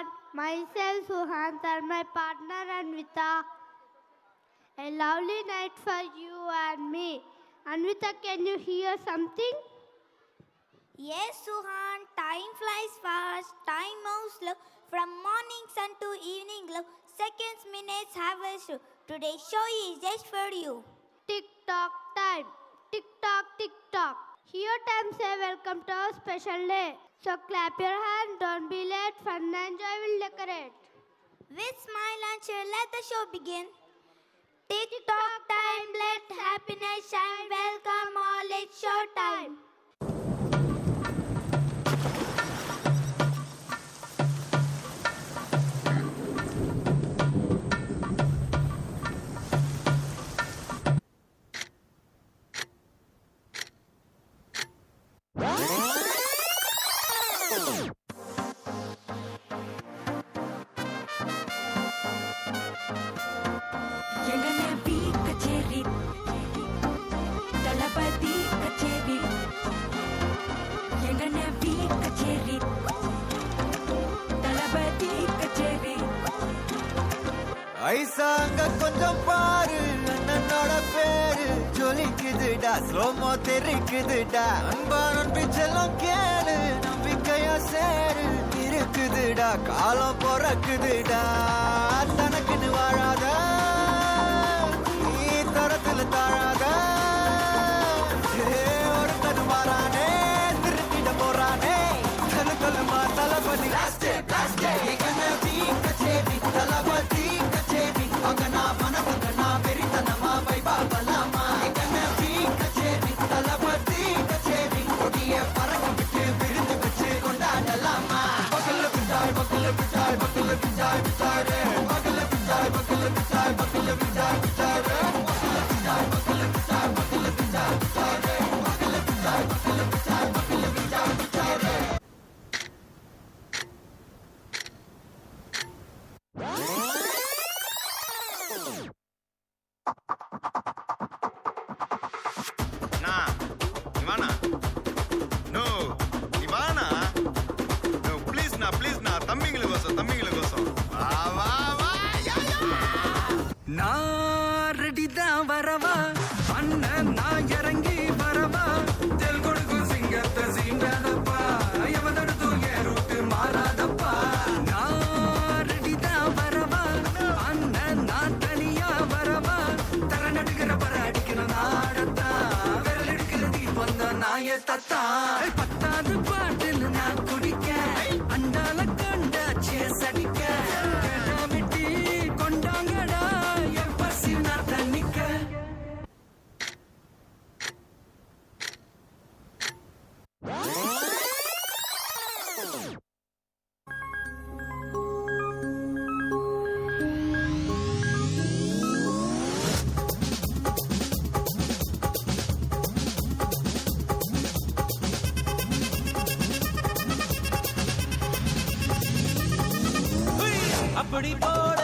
Suhan, myself Suhan and my partner Anvita. A lovely night for you and me. Anvita, can you hear something? Yes, Suhan, time flies fast, time moves slow. From morning sun to evening glow, seconds, minutes have a show. Today's show is just for you. Tick tock time. Tick tock, tick tock. Here time say welcome to our special day. So clap your hands, don't be late, fun and joy will decorate. With smile and cheer, let the show begin. Tick tock time, let happiness shine. Welcome all, it's show time. ஐசாங்க கொஞ்சம் பாரு அண்ணனோட பேரு ஜொலிக்குதுடா slo-mo தெரிக்குதுடா அன்பா நம்பி செல்லம் கேளு நம்பிக்கையா சேரு இருக்குதுடா காலம் பிறக்குதுடா தனக்குன்னு வாழாத நீ தரத்துல தாழாத ஒருத்தன் மாறானே திருத்திட போறானே தலுக்கலுமா தளபதி தளபதி அங்கனா மனவங்கனா வெறித்தனமா வைபா பலாமா எங்கனவி கச்சேரி தளபதி கச்சேரி கொடிய பறக்க விட்டு விருந்து வச்சு கொண்டாடலாமா பக்கல பிட்டாய் பக்கல பிட்டாய் பக்கல பிட்டாய் பிட்டாரே பக்கல பிட்டாய் பக்கல பிட்டாய் பக்கல பிட்டாய் பிட்டாரே பக்கல பிட்டாய் பக்கல பிட்டாய் பக்கல பிட்டாய் பிட்டாரே பக்கல பிட்டாய் பக்கல பிட்டாய் பக்கல பிட்டாய் பிட்டாரே நான் ரெடிதான் வரவா அண்ணன் நான் இறங்கி வரவா தெல் கொடுக்கும் சிங்கத்தை சீண்டாதப்பா எவதடுத்து ஏறுட்டு மாறாதப்பா நான் ரெடிதான் வரவா அண்ணன் நான் தனியா வரவா தர நடுக்கிற பர அடிக்கணும் நாடத்தா விரல் எடுக்கிற தீபம் தான் நாய தத்தா பத்தாவது பாட்டில் நான் குடிக்க அண்டால கண்டாச்சே சடிக்க விட்டி கொண்டாங்கடா என் பசி நான் தண்ணிக்க அப்படி போட